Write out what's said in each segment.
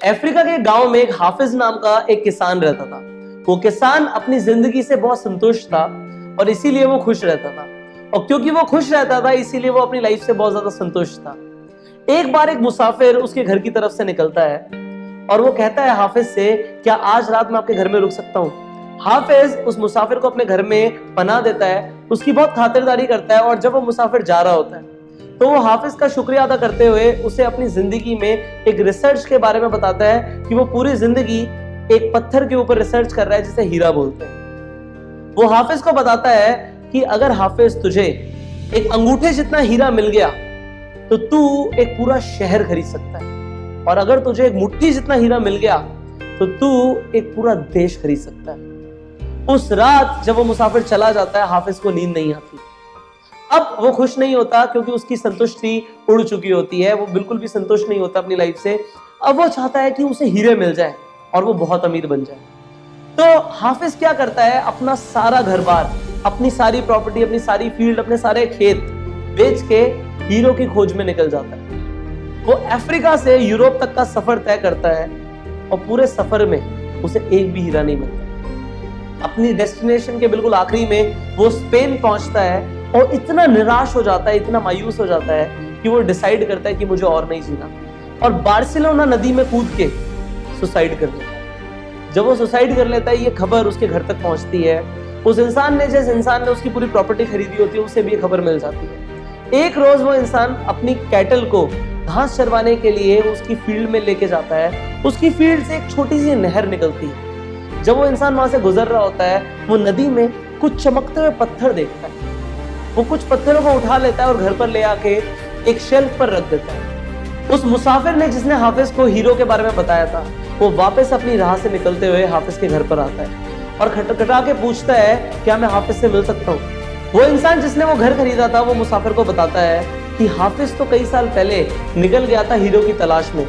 Africa के गांव में एक हाफिज नाम का एक किसान रहता था। वो किसान अपनी जिंदगी से बहुत संतुष्ट था और इसीलिए वो खुश रहता था, और क्योंकि वो खुश रहता था इसीलिए वो अपनी लाइफ से बहुत ज्यादा संतुष्ट था। एक बार एक मुसाफिर उसके घर की तरफ से निकलता है और वो कहता है हाफिज से, क्या आज रात मैं आपके घर में रुक सकता हूँ? हाफिज उस मुसाफिर को अपने घर में पनाह देता है, उसकी बहुत खातिरदारी करता है, और जब वो मुसाफिर जा रहा होता है तो वो हाफिज का शुक्रिया अदा करते हुए उसे अपनी जिंदगी में एक रिसर्च के बारे में बताता है कि वो पूरी जिंदगी एक पत्थर के ऊपर रिसर्च कर रहा है जिसे हीरा बोलते हैं। वो हाफिज को बताता है कि अगर हाफिज तुझे एक अंगूठे जितना हीरा मिल गया तो तू एक पूरा शहर खरीद सकता है, और अगर तुझे एक मुट्ठी जितना हीरा मिल गया तो तू एक पूरा देश खरीद सकता है। उस रात जब वो मुसाफिर चला जाता है हाफिज को नींद नहीं आती। अब वो खुश नहीं होता क्योंकि उसकी संतुष्टि उड़ चुकी होती है, वो बिल्कुल भी संतुष्ट नहीं होता अपनी लाइफ से। अब वो चाहता है कि उसे हीरे मिल जाए और वो बहुत अमीर बन जाए। तो हाफिज क्या करता है, अपना सारा घर बार, अपनी सारी प्रॉपर्टी, अपनी सारी फील्ड, अपने सारे खेत बेच के हीरो की खोज में निकल जाता है। वो अफ्रीका से यूरोप तक का सफर तय करता है और पूरे सफर में उसे एक भी हीरा नहीं मिलता। अपनी डेस्टिनेशन के बिल्कुल आखिरी में वो स्पेन पहुंचता है और इतना निराश हो जाता है, इतना मायूस हो जाता है कि वो डिसाइड करता है कि मुझे और नहीं जीना, और बार्सिलोना नदी में कूद के सुसाइड कर लेता है। जब वो सुसाइड कर लेता है ये खबर उसके घर तक पहुंचती है। उस इंसान ने, जिस इंसान ने उसकी पूरी प्रॉपर्टी खरीदी होती है, उसे भी ये खबर मिल जाती है। एक रोज वो इंसान अपनी कैटल को घास चरवाने के लिए उसकी फील्ड में लेके जाता है। उसकी फील्ड से एक छोटी सी नहर निकलती है। जब वो इंसान वहां से गुजर रहा होता है वो नदी में कुछ चमकते हुए पत्थर देखता है। वो कुछ पत्थरों को उठा लेता है और घर पर ले आके एक शेल्फ पर रख देता है। उस मुसाफिर ने, जिसने हाफिज को हीरो के बारे में बताया था, वो वापस अपनी राह से निकलते हुए हाफिज के घर पर आता है और खटखटा के पूछता है, क्या मैं हाफिज से मिल सकता हूँ? वो इंसान जिसने वो घर खरीदा था वो मुसाफिर को बताता है कि हाफिज तो कई साल पहले निकल गया था हीरो की तलाश में,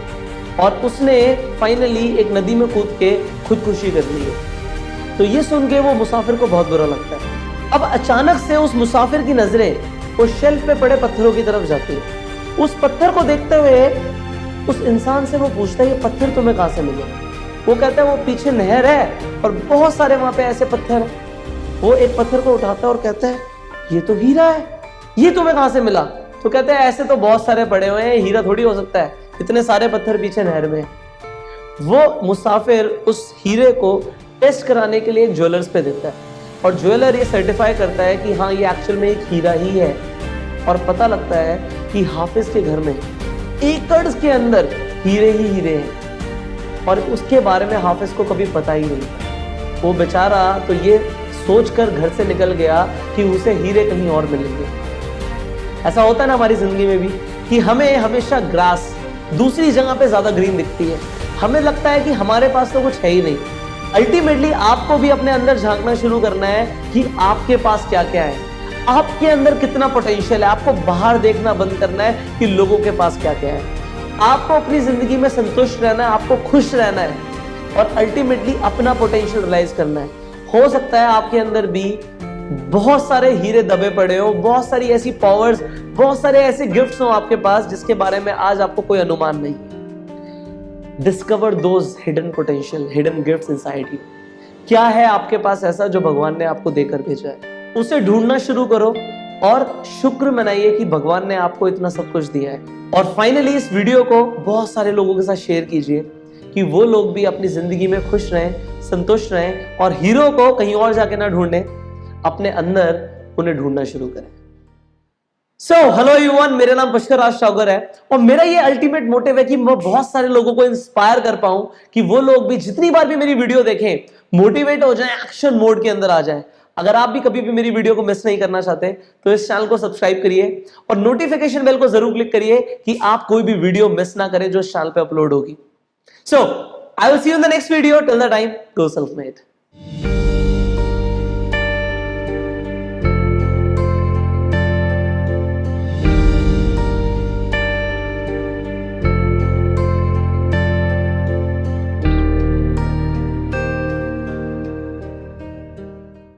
और उसने फाइनली एक नदी में कूद के खुदकुशी कर ली है। तो ये सुन के वो मुसाफिर को बहुत बुरा लगता है। अब अचानक से उस मुसाफिर की नजरें उस शेल्फ पे पड़े पत्थरों की तरफ जाती है। उस पत्थर को देखते हुए उस इंसान से वो पूछता है, ये पत्थर तुम्हें कहां से मिले? वो कहता है, वो पीछे नहर है और बहुत सारे वहां पे ऐसे पत्थर हैं। वो एक पत्थर को उठाता है और कहता है, ये तो हीरा है, ये तुम्हें कहां से मिला? तो कहते हैं, ऐसे तो बहुत सारे पड़े हुए हैं, हीरा थोड़ी हो सकता है, इतने सारे पत्थर पीछे नहर में। वो मुसाफिर उस हीरे को टेस्ट कराने के लिए एक ज्वेलर्स पे देता है, और ज्वेलर ये सर्टिफाई करता है कि हाँ ये एक्चुअल में एक हीरा ही है। और पता लगता है कि हाफिज के घर में एकड़ के अंदर हीरे ही हीरे हैं, और उसके बारे में हाफिज को कभी पता ही नहीं। वो बेचारा तो ये सोचकर घर से निकल गया कि उसे हीरे कहीं और मिलेंगे। ऐसा होता है ना हमारी जिंदगी में भी कि हमें हमेशा ग्रास दूसरी जगह पे ज्यादा ग्रीन दिखती है। हमें लगता है कि हमारे पास तो कुछ है ही नहीं। अल्टीमेटली आपको भी अपने अंदर झांकना शुरू करना है कि आपके पास क्या क्या है, आपके अंदर कितना पोटेंशियल है। आपको बाहर देखना बंद करना है कि लोगों के पास क्या क्या है। आपको अपनी जिंदगी में संतुष्ट रहना है, आपको खुश रहना है, और अल्टीमेटली अपना पोटेंशियल रियलाइज करना है। हो सकता है आपके अंदर भी बहुत सारे हीरे दबे पड़े हो, बहुत सारी ऐसी पावर्स, बहुत सारे ऐसे गिफ्ट्स हो आपके पास जिसके बारे में आज आपको कोई अनुमान नहीं। Discover those hidden potential, hidden gifts inside you. क्या है आपके पास ऐसा जो भगवान ने आपको देकर भेजा है? उसे ढूंढना शुरू करो और शुक्र मनाइए कि भगवान ने आपको इतना सब कुछ दिया है। और फाइनली इस वीडियो को बहुत सारे लोगों के साथ शेयर कीजिए कि वो लोग भी अपनी जिंदगी में खुश रहें, संतुष्ट रहें, और हीरो को कहीं और जाके ना ढूंढें, अपने अंदर उन्हें ढूंढना शुरू करें। हेलो एवरीवन, मेरा नाम पुष्कर राज सागर है, और मेरा ये अल्टीमेट मोटिव है कि मैं बहुत सारे लोगों को इंस्पायर कर पाऊं कि वो लोग भी जितनी बार भी मेरी वीडियो देखें मोटिवेट हो जाएं, एक्शन मोड के अंदर आ जाएं। अगर आप भी कभी भी मेरी वीडियो को मिस नहीं करना चाहते तो इस चैनल को सब्सक्राइब करिए और नोटिफिकेशन बेल को जरूर क्लिक करिए कि आप कोई भी वीडियो मिस ना करें जो इस चैनल पे अपलोड होगी। So I will see you in the next video. Till the time, go self made.